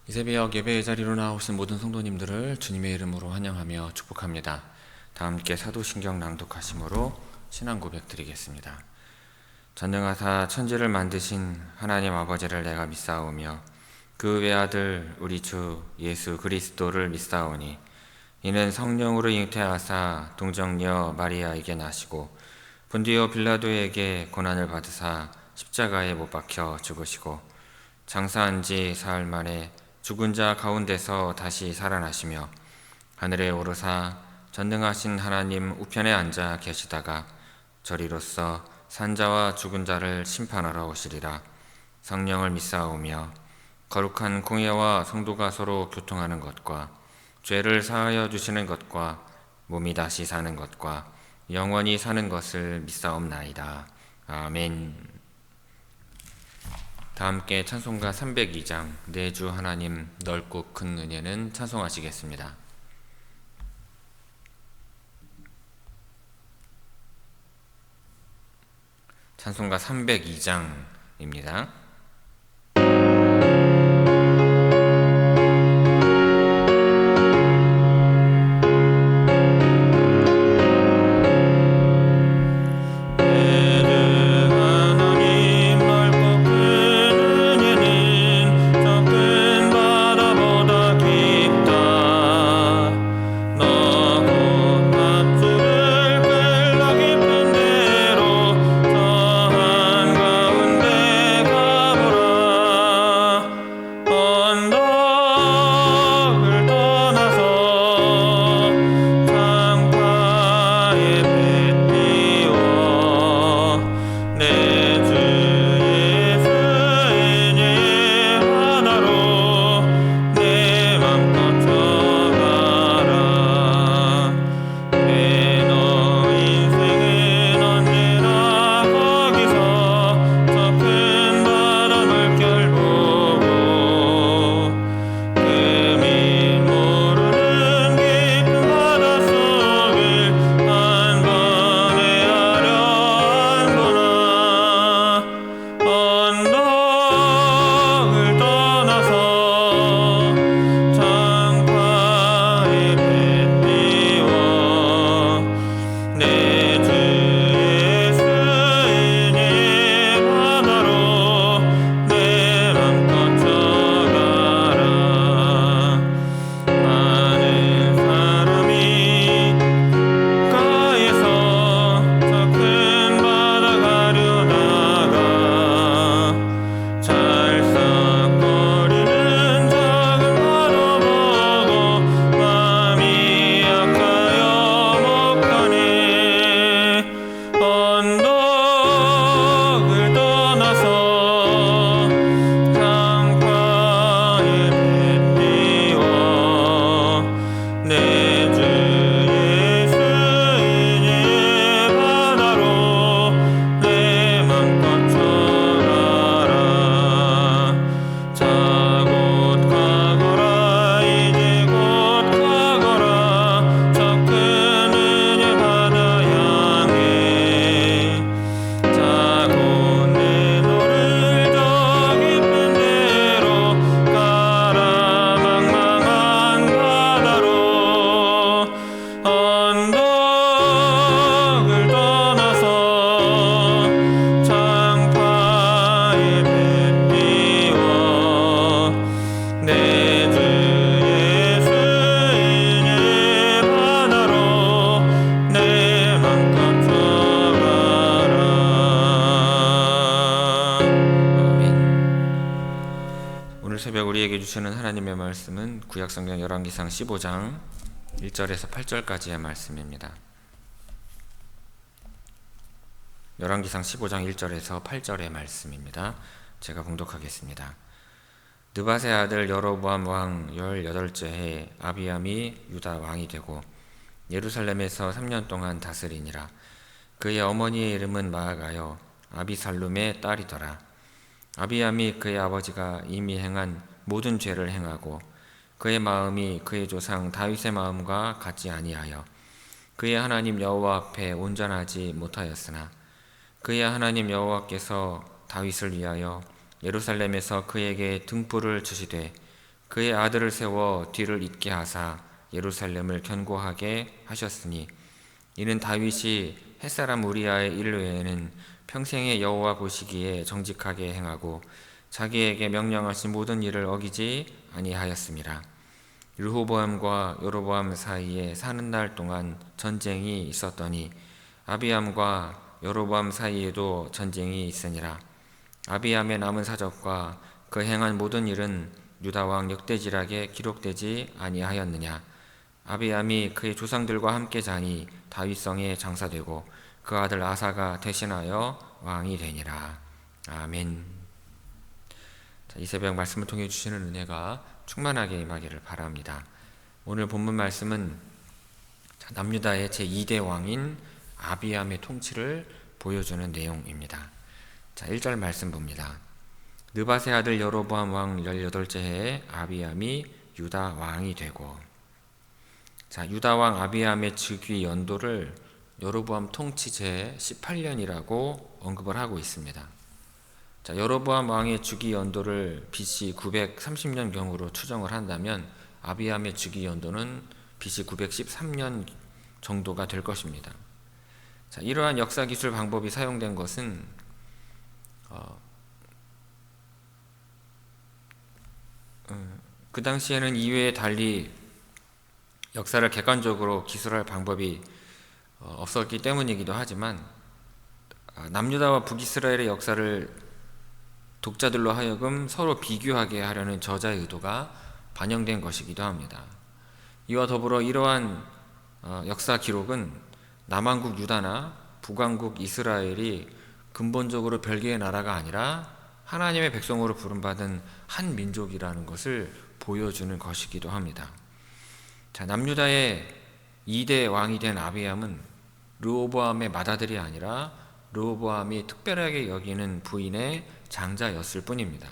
이 새벽 예배의 자리로 나오신 모든 성도님들을 주님의 이름으로 환영하며 축복합니다. 다 함께 사도신경 낭독하심으로 신앙 고백 드리겠습니다. 전능하사 천지를 만드신 하나님 아버지를 내가 믿사오며 그 외아들 우리 주 예수 그리스도를 믿사오니 이는 성령으로 잉태하사 동정녀 마리아에게 나시고 본디오 빌라도에게 고난을 받으사 십자가에 못 박혀 죽으시고 장사한 지 사흘 만에 죽은 자 가운데서 다시 살아나시며 하늘에 오르사 전능하신 하나님 우편에 앉아 계시다가 저리로서 산자와 죽은 자를 심판하러 오시리라. 성령을 믿사오며 거룩한 공예와 성도가 서로 교통하는 것과 죄를 사하여 주시는 것과 몸이 다시 사는 것과 영원히 사는 것을 믿사옵나이다. 아멘. 다 함께 찬송가 302장 내 주 하나님 넓고 큰 은혜는 찬송하시겠습니다. 찬송가 302장입니다. 새벽 우리에게 주시는 하나님의 말씀은 구약성경 열왕기상 15장 1절에서 8절까지의 말씀입니다. 열왕기상 15장 1절에서 8절의 말씀입니다. 제가 봉독하겠습니다. 느밧의 아들 여로보암 왕 18째 해 아비암이 유다 왕이 되고 예루살렘에서 3년 동안 다스리니라. 그의 어머니의 이름은 마아가요 아비살룸의 딸이더라. 아비암이 그의 아버지가 이미 행한 모든 죄를 행하고 그의 마음이 그의 조상 다윗의 마음과 같지 아니하여 그의 하나님 여호와 앞에 온전하지 못하였으나 그의 하나님 여호와께서 다윗을 위하여 예루살렘에서 그에게 등불을 주시되 그의 아들을 세워 뒤를 잇게 하사 예루살렘을 견고하게 하셨으니 이는 다윗이 햇사람 우리아의 일 외에는 평생에 여호와 보시기에 정직하게 행하고 자기에게 명령하신 모든 일을 어기지 아니하였습니다. 르호보암과 여로보암 사이에 사는 날 동안 전쟁이 있었더니 아비암과 여로보암 사이에도 전쟁이 있으니라. 아비암의 남은 사적과 그 행한 모든 일은 유다 왕 역대지락에 기록되지 아니하였느냐. 아비암이 그의 조상들과 함께 자니 다윗성에 장사되고 그 아들 아사가 대신하여 왕이 되니라. 아멘. 이 새벽 말씀을 통해 주시는 은혜가 충만하게 임하기를 바랍니다. 오늘 본문 말씀은 남유다의 제2대 왕인 아비암의 통치를 보여주는 내용입니다. 1절 말씀 봅니다. 느밧의 아들 여로보암 왕 18째 해에 아비암이 유다 왕이 되고. 유다 왕 아비암의 즉위 연도를 여로보암 통치 제 18년이라고 언급을 하고 있습니다. 여로보암 왕의 즉위 연도를 BC 930년경으로 추정을 한다면 아비암의 즉위 연도는 BC 913년 정도가 될 것입니다. 이러한 역사 기술 방법이 사용된 것은 그 당시에는 이외에 달리 역사를 객관적으로 기술할 방법이 없었기 때문이기도 하지만 남유다와 북이스라엘의 역사를 독자들로 하여금 서로 비교하게 하려는 저자의 의도가 반영된 것이기도 합니다. 이와 더불어 이러한 역사 기록은 남왕국 유다나 북왕국 이스라엘이 근본적으로 별개의 나라가 아니라 하나님의 백성으로 부름받은 한 민족이라는 것을 보여주는 것이기도 합니다. 남유다의 2대 왕이 된 아비암은 르호보암의 맏아들이 아니라 르호보암이 특별하게 여기는 부인의 장자였을 뿐입니다.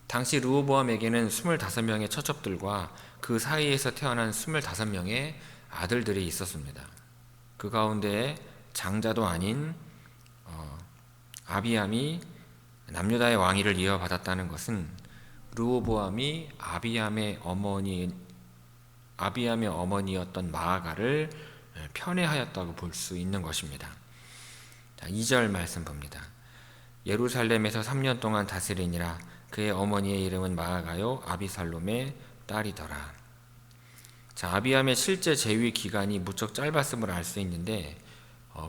당시 르호보암에게는 25명의 처첩들과 그 사이에서 태어난 25명의 아들들이 있었습니다. 그 가운데 장자도 아닌 아비암이 남유다의 왕위를 이어받았다는 것은 르호보암이 아비암의 어머니였던 마아가를 편애하였다고 볼 수 있는 것입니다. 2절 말씀 봅니다. 예루살렘에서 3년 동안 다스리니라. 그의 어머니의 이름은 마아가요 아비살롬의 딸이더라. 아비암의 실제 재위 기간이 무척 짧았음을 알 수 있는데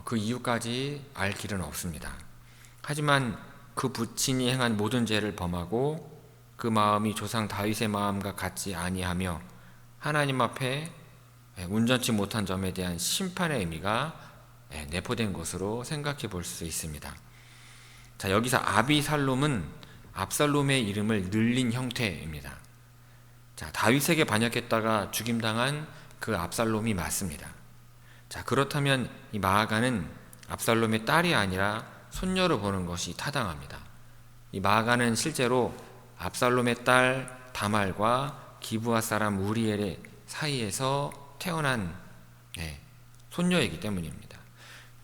그 이유까지 알 길은 없습니다. 하지만 그 부친이 행한 모든 죄를 범하고 그 마음이 조상 다윗의 마음과 같지 아니하며 하나님 앞에 온전치 못한 점에 대한 심판의 의미가 내포된 것으로 생각해 볼 수 있습니다. 여기서 아비살롬은 압살롬의 이름을 늘린 형태입니다. 다윗에게 반역했다가 죽임당한 그 압살롬이 맞습니다. 그렇다면 이 마아가는 압살롬의 딸이 아니라 손녀로 보는 것이 타당합니다. 이 마아가는 실제로 압살롬의 딸 다말과 기브아 사람 우리엘의 사이에서 태어난 손녀이기 때문입니다.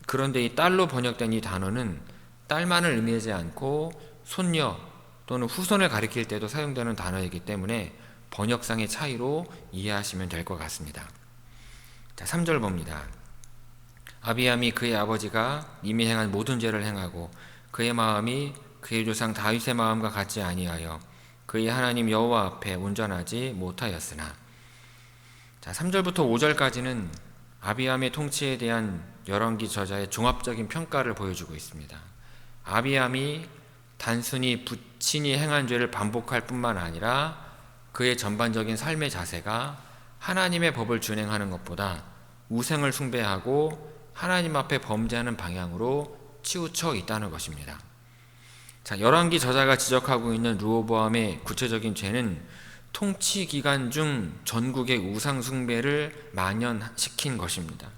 그런데 이 딸로 번역된 이 단어는 딸만을 의미하지 않고 손녀 또는 후손을 가리킬 때도 사용되는 단어이기 때문에 번역상의 차이로 이해하시면 될 것 같습니다. 3절 봅니다. 아비암이 그의 아버지가 이미 행한 모든 죄를 행하고 그의 마음이 그의 조상 다윗의 마음과 같지 아니하여 그의 하나님 여호와 앞에 온전하지 못하였으나. 3절부터 5절까지는 아비암의 통치에 대한 열왕기 저자의 종합적인 평가를 보여주고 있습니다. 아비암이 단순히 부친이 행한 죄를 반복할 뿐만 아니라 그의 전반적인 삶의 자세가 하나님의 법을 준행하는 것보다 우생을 숭배하고 하나님 앞에 범죄하는 방향으로 치우쳐 있다는 것입니다. 열왕기 저자가 지적하고 있는 르호보암의 구체적인 죄는 통치 기간 중 전국의 우상 숭배를 만연시킨 것입니다.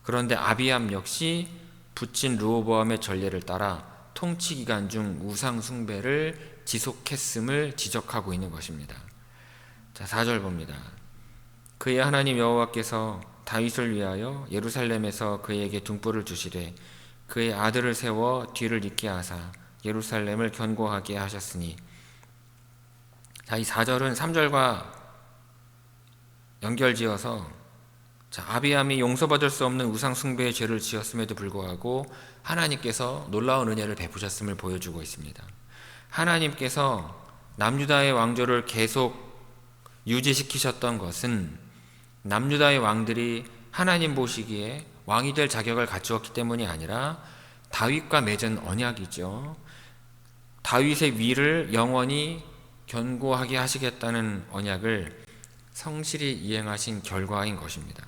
그런데 아비암 역시 부친 르호보암의 전례를 따라 통치 기간 중 우상 숭배를 지속했음을 지적하고 있는 것입니다. 4절 봅니다. 그의 하나님 여호와께서 다윗을 위하여 예루살렘에서 그에게 등불을 주시되 그의 아들을 세워 뒤를 잇게 하사 예루살렘을 견고하게 하셨으니. 자, 이 4절은 3절과 연결지어서 아비암이 용서받을 수 없는 우상 숭배의 죄를 지었음에도 불구하고 하나님께서 놀라운 은혜를 베푸셨음을 보여주고 있습니다. 하나님께서 남유다의 왕조를 계속 유지시키셨던 것은 남유다의 왕들이 하나님 보시기에 왕이 될 자격을 갖추었기 때문이 아니라 다윗과 맺은 언약이죠. 다윗의 위를 영원히 견고하게 하시겠다는 언약을 성실히 이행하신 결과인 것입니다.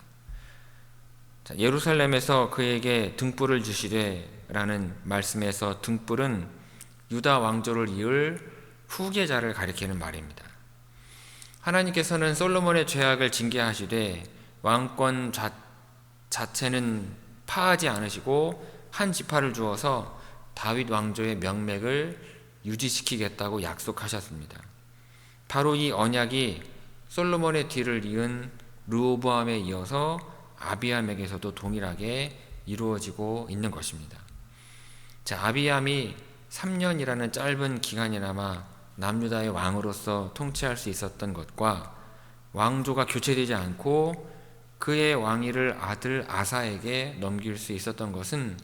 자, 예루살렘에서 그에게 등불을 주시되 라는 말씀에서 등불은 유다 왕조를 이을 후계자를 가리키는 말입니다. 하나님께서는 솔로몬의 죄악을 징계하시되 왕권 자체는 파하지 않으시고 한 지파를 주어서 다윗 왕조의 명맥을 유지시키겠다고 약속하셨습니다. 바로 이 언약이 솔로몬의 뒤를 이은 르호보암에 이어서 아비암에게서도 동일하게 이루어지고 있는 것입니다. 자, 아비암이 3년이라는 짧은 기간이나마 남유다의 왕으로서 통치할 수 있었던 것과 왕조가 교체되지 않고 그의 왕위를 아들 아사에게 넘길 수 있었던 것은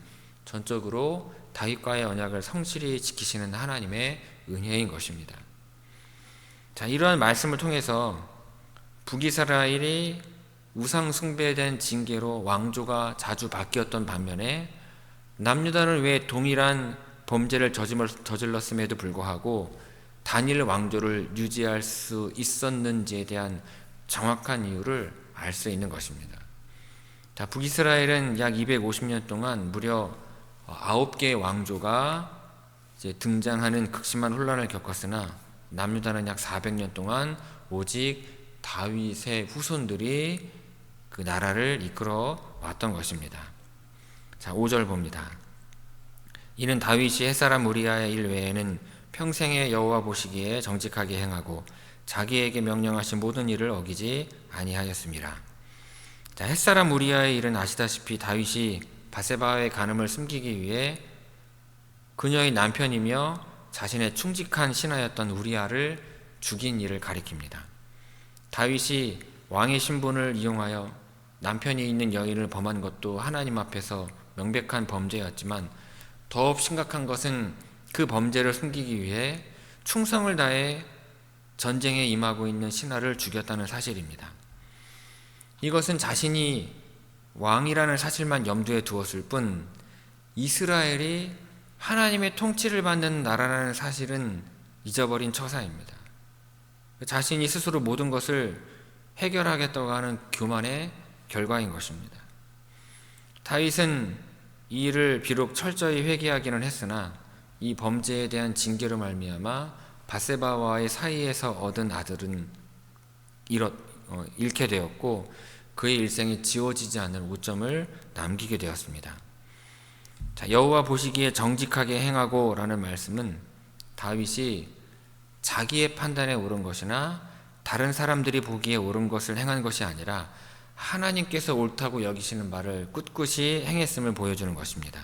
전적으로 다윗과의 언약을 성실히 지키시는 하나님의 은혜인 것입니다. 자, 이러한 말씀을 통해서 북이스라엘이 우상 숭배에 대한 징계로 왕조가 자주 바뀌었던 반면에 남유다는 왜 동일한 범죄를 저질렀음에도 불구하고 단일 왕조를 유지할 수 있었는지에 대한 정확한 이유를 알 수 있는 것입니다. 자, 북이스라엘은 약 250년 동안 무려 9개의 왕조가 이제 등장하는 극심한 혼란을 겪었으나 남유다는 약 400년 동안 오직 다윗의 후손들이 그 나라를 이끌어 왔던 것입니다. 자, 5절 봅니다. 이는 다윗이 햇사람 우리아의 일 외에는 평생의 여호와 보시기에 정직하게 행하고 자기에게 명령하신 모든 일을 어기지 아니하였습니다. 자, 햇사람 우리아의 일은 아시다시피 다윗이 바세바의 간음을 숨기기 위해 그녀의 남편이며 자신의 충직한 신하였던 우리아를 죽인 일을 가리킵니다. 다윗이 왕의 신분을 이용하여 남편이 있는 여인을 범한 것도 하나님 앞에서 명백한 범죄였지만 더욱 심각한 것은 그 범죄를 숨기기 위해 충성을 다해 전쟁에 임하고 있는 신하를 죽였다는 사실입니다. 이것은 자신이 왕이라는 사실만 염두에 두었을 뿐 이스라엘이 하나님의 통치를 받는 나라라는 사실은 잊어버린 처사입니다. 자신이 스스로 모든 것을 해결하겠다고 하는 교만의 결과인 것입니다. 다윗은 이 일을 비록 철저히 회개하기는 했으나 이 범죄에 대한 징계로 말미암아 바세바와의 사이에서 얻은 아들은 잃게 되었고 그의 일생이 지워지지 않는 오점을 남기게 되었습니다. 자, 여호와 보시기에 정직하게 행하고 라는 말씀은 다윗이 자기의 판단에 옳은 것이나 다른 사람들이 보기에 옳은 것을 행한 것이 아니라 하나님께서 옳다고 여기시는 바를 꿋꿋이 행했음을 보여주는 것입니다.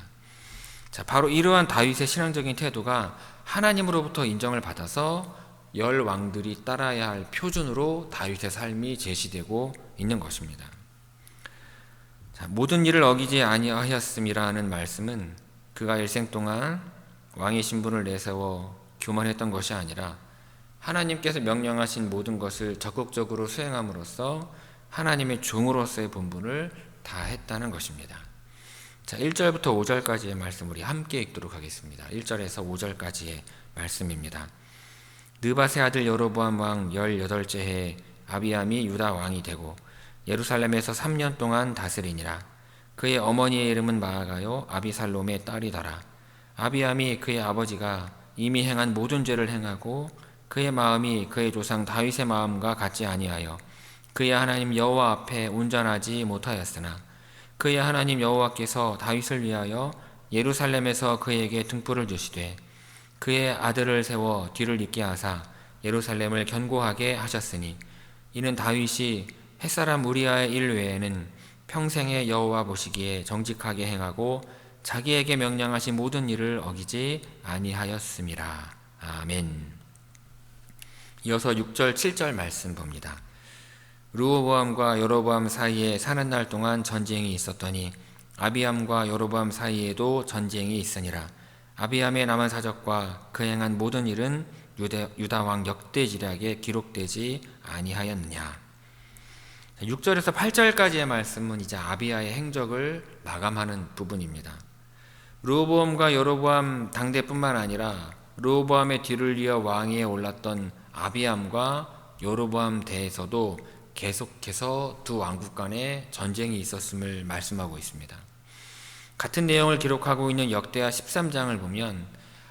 자, 바로 이러한 다윗의 신앙적인 태도가 하나님으로부터 인정을 받아서 열 왕들이 따라야 할 표준으로 다윗의 삶이 제시되고 있는 것입니다. 자, 모든 일을 어기지 아니하였음이라는 말씀은 그가 일생 동안 왕의 신분을 내세워 교만했던 것이 아니라 하나님께서 명령하신 모든 것을 적극적으로 수행함으로써 하나님의 종으로서의 본분을 다했다는 것입니다. 자, 1절부터 5절까지의 말씀 우리 함께 읽도록 하겠습니다. 1절에서 5절까지의 말씀입니다. 느밧의 아들 여로보암 왕 18째 해에 아비암이 유다 왕이 되고 예루살렘에서 3년 동안 다스리니라. 그의 어머니의 이름은 마아가요 아비살롬의 딸이더라. 아비암이 그의 아버지가 이미 행한 모든 죄를 행하고 그의 마음이 그의 조상 다윗의 마음과 같지 아니하여 그의 하나님 여호와 앞에 온전하지 못하였으나 그의 하나님 여호와께서 다윗을 위하여 예루살렘에서 그에게 등불을 주시되 그의 아들을 세워 뒤를 잇게 하사 예루살렘을 견고하게 하셨으니 이는 다윗이 햇사람 우리아의 일 외에는 평생의 여호와 보시기에 정직하게 행하고 자기에게 명령하신 모든 일을 어기지 아니하였음이라. 아멘. 이어서 6절, 7절 말씀 봅니다. 르호보암과 여로보암 사이에 사는 날 동안 전쟁이 있었더니 아비암과 여로보암 사이에도 전쟁이 있으니라. 아비암의 남은 사적과 그 행한 모든 일은 유다 왕 역대지략에 기록되지 아니하였느냐. 6절에서 8절까지의 말씀은 이제 아비야의 행적을 마감하는 부분입니다. 르호보암과 여로보암 당대뿐만 아니라 르호보암의 뒤를 이어 왕위에 올랐던 아비암과 여로보암 대에서도 계속해서 두 왕국 간에 전쟁이 있었음을 말씀하고 있습니다. 같은 내용을 기록하고 있는 역대하 13장을 보면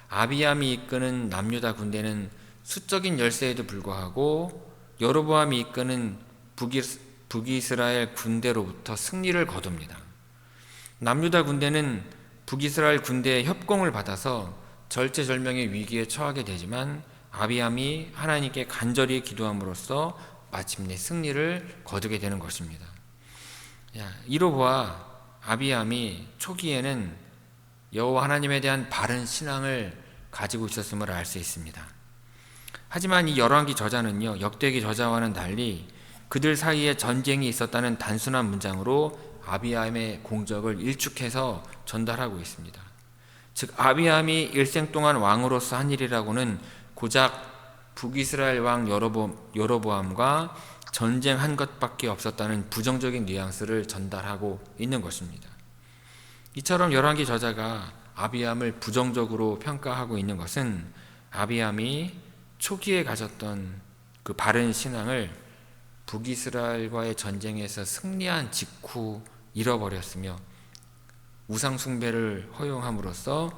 아비암이 이끄는 남유다 군대는 수적인 열세에도 불구하고 여로보암이 이끄는 북이스라엘 군대로부터 승리를 거둡니다. 남유다 군대는 북이스라엘 군대의 협공을 받아서 절체절명의 위기에 처하게 되지만 아비암이 하나님께 간절히 기도함으로써 마침내 승리를 거두게 되는 것입니다. 이로 보아 아비암이 초기에는 여호와 하나님에 대한 바른 신앙을 가지고 있었음을 알 수 있습니다. 하지만 이 열왕기 저자는요, 역대기 저자와는 달리 그들 사이에 전쟁이 있었다는 단순한 문장으로 아비암의 공적을 일축해서 전달하고 있습니다. 즉 아비암이 일생 동안 왕으로서 한 일이라고는 고작 북이스라엘 왕 여로보암과 전쟁한 것밖에 없었다는 부정적인 뉘앙스를 전달하고 있는 것입니다. 이처럼 열왕기 저자가 아비암을 부정적으로 평가하고 있는 것은 아비암이 초기에 가졌던 그 바른 신앙을 북이스라엘과의 전쟁에서 승리한 직후 잃어버렸으며 우상 숭배를 허용함으로써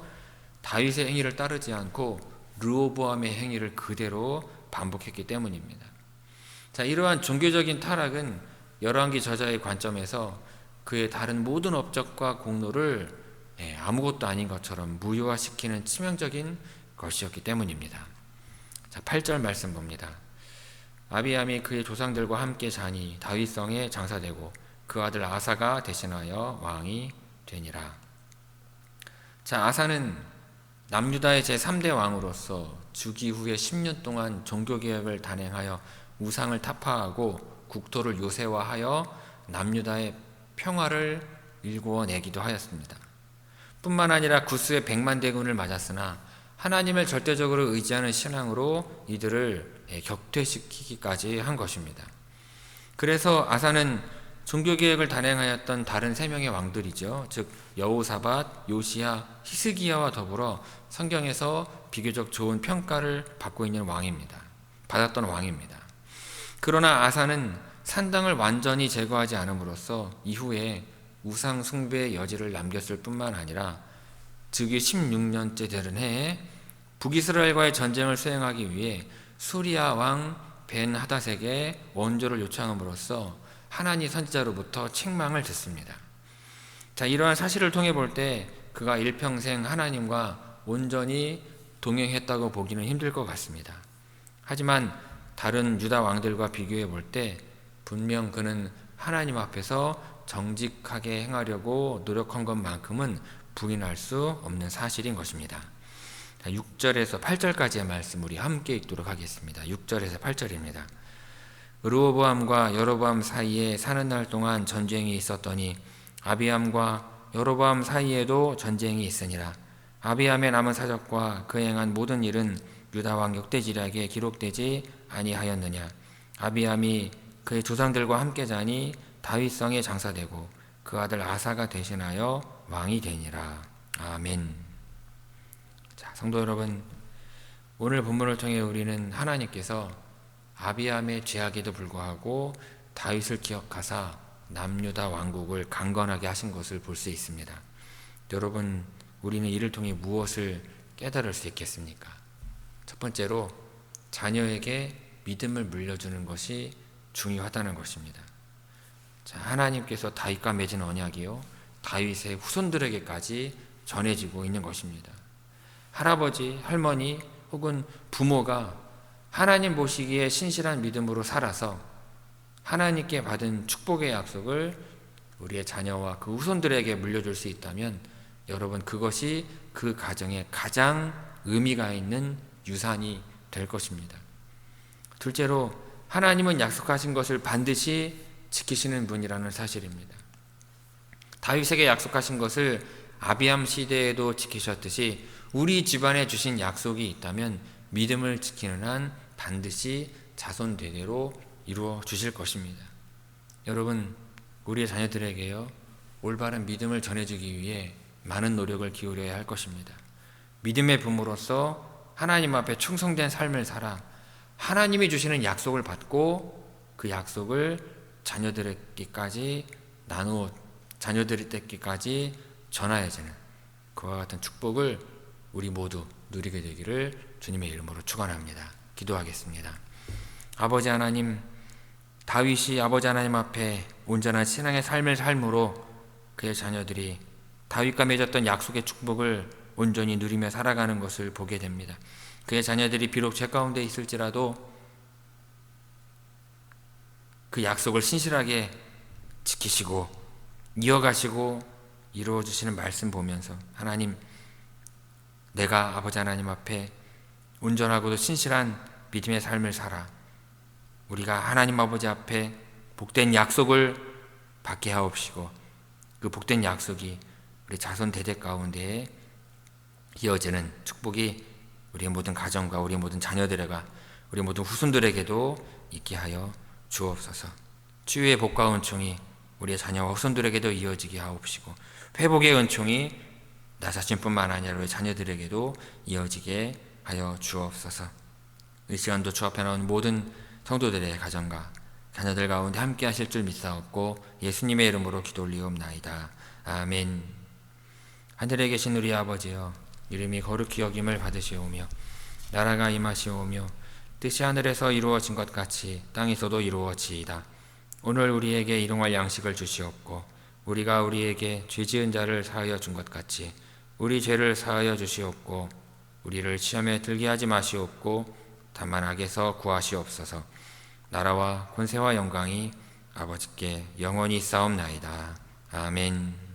다윗의 행위를 따르지 않고 르호보암의 행위를 그대로 반복했기 때문입니다. 이러한 종교적인 타락은 열왕기 저자의 관점에서 그의 다른 모든 업적과 공로를 아무것도 아닌 것처럼 무효화시키는 치명적인 것이었기 때문입니다. 8절 말씀 봅니다. 아비암이 그의 조상들과 함께 자니 다윗성에 장사되고 그 아들 아사가 대신하여 왕이 되니라. 아사는 남유다의 제3대 왕으로서 주기 후에 10년 동안 종교개혁을 단행하여 우상을 타파하고 국토를 요새화하여 남유다의 평화를 일구어내기도 하였습니다. 뿐만 아니라 구스의 100만 대군을 맞았으나 하나님을 절대적으로 의지하는 신앙으로 이들을 격퇴시키기까지 한 것입니다. 그래서 아사는 종교개혁을 단행하였던 다른 3명의 왕들이죠. 즉 여호사밧, 요시야, 히스기야와 더불어 성경에서 비교적 좋은 평가를 받았던 왕입니다. 그러나 아사는 산당을 완전히 제거하지 않음으로써 이후에 우상 숭배의 여지를 남겼을 뿐만 아니라 즉위 16년째 되는 해에 북이스라엘과의 전쟁을 수행하기 위해 수리아 왕 벤 하닷에게 원조를 요청함으로써 하나니 선지자로부터 책망을 듣습니다. 이러한 사실을 통해 볼 때 그가 일평생 하나님과 온전히 동행했다고 보기는 힘들 것 같습니다. 하지만 다른 유다 왕들과 비교해 볼 때 분명 그는 하나님 앞에서 정직하게 행하려고 노력한 것만큼은 부인할 수 없는 사실인 것입니다. 6절에서 8절까지의 말씀 우리 함께 읽도록 하겠습니다. 6절에서 8절입니다. 르호보암과 여로보암 사이에 사는 날 동안 전쟁이 있었더니 아비암과 여로보암 사이에도 전쟁이 있으니라. 아비암의 남은 사적과 그 행한 모든 일은 유다 왕 역대지략에 기록되지 아니하였느냐. 아비암이 그의 조상들과 함께 자니 다윗성에 장사되고 그 아들 아사가 대신하여 왕이 되니라. 아멘. 성도 여러분, 오늘 본문을 통해 우리는 하나님께서 아비암의 죄악에도 불구하고 다윗을 기억하사 남유다 왕국을 강건하게 하신 것을 볼 수 있습니다. 여러분, 우리는 이를 통해 무엇을 깨달을 수 있겠습니까? 첫 번째로 자녀에게 믿음을 물려주는 것이 중요하다는 것입니다. 하나님께서 다윗과 맺은 언약이요 다윗의 후손들에게까지 전해지고 있는 것입니다. 할아버지, 할머니 혹은 부모가 하나님 보시기에 신실한 믿음으로 살아서 하나님께 받은 축복의 약속을 우리의 자녀와 그 후손들에게 물려줄 수 있다면 여러분, 그것이 그 가정에 가장 의미가 있는 유산이 될 것입니다. 둘째로 하나님은 약속하신 것을 반드시 지키시는 분이라는 사실입니다. 다윗에게 약속하신 것을 아비암 시대에도 지키셨듯이 우리 집안에 주신 약속이 있다면 믿음을 지키는 한 반드시 자손 대대로 이루어 주실 것입니다. 여러분, 우리의 자녀들에게요, 올바른 믿음을 전해주기 위해 많은 노력을 기울여야 할 것입니다. 믿음의 부모로서 하나님 앞에 충성된 삶을 살아 하나님이 주시는 약속을 받고 그 약속을 자녀들에게까지 자녀들에게까지 전하여지는 그와 같은 축복을 우리 모두 누리게 되기를 주님의 이름으로 축원합니다. 기도하겠습니다. 아버지 하나님, 다윗이 아버지 하나님 앞에 온전한 신앙의 삶을 삶으로 그의 자녀들이 다윗과 맺었던 약속의 축복을 온전히 누리며 살아가는 것을 보게 됩니다. 그의 자녀들이 비록 죄 가운데 있을지라도 그 약속을 신실하게 지키시고 이어가시고 이루어주시는 말씀 보면서 하나님, 내가 아버지 하나님 앞에 온전하고도 신실한 믿음의 삶을 살아 우리가 하나님 아버지 앞에 복된 약속을 받게 하옵시고 그 복된 약속이 우리 자손 대대 가운데에 이어지는 축복이 우리의 모든 가정과 우리의 모든 자녀들에게 우리 모든 후손들에게도 있게 하여 주옵소서. 치유의 복과 은총이 우리의 자녀와 후손들에게도 이어지게 하옵시고 회복의 은총이 나 자신뿐만 아니라 우리 자녀들에게도 이어지게 하여 주옵소서. 이 시간도 주 앞에 나온 모든 성도들의 가정과 자녀들 가운데 함께 하실 줄 믿사옵고 예수님의 이름으로 기도 올리옵나이다. 아멘. 하늘에 계신 우리 아버지여, 이름이 거룩히 여김을 받으시오며 나라가 임하시오며 뜻이 하늘에서 이루어진 것 같이 땅에서도 이루어지이다. 오늘 우리에게 일용할 양식을 주시옵고 우리가 우리에게 죄 지은 자를 사하여 준 것 같이 우리 죄를 사하여 주시옵고 우리를 시험에 들게 하지 마시옵고 다만 악에서 구하시옵소서. 나라와 권세와 영광이 아버지께 영원히 있사옵나이다. 아멘.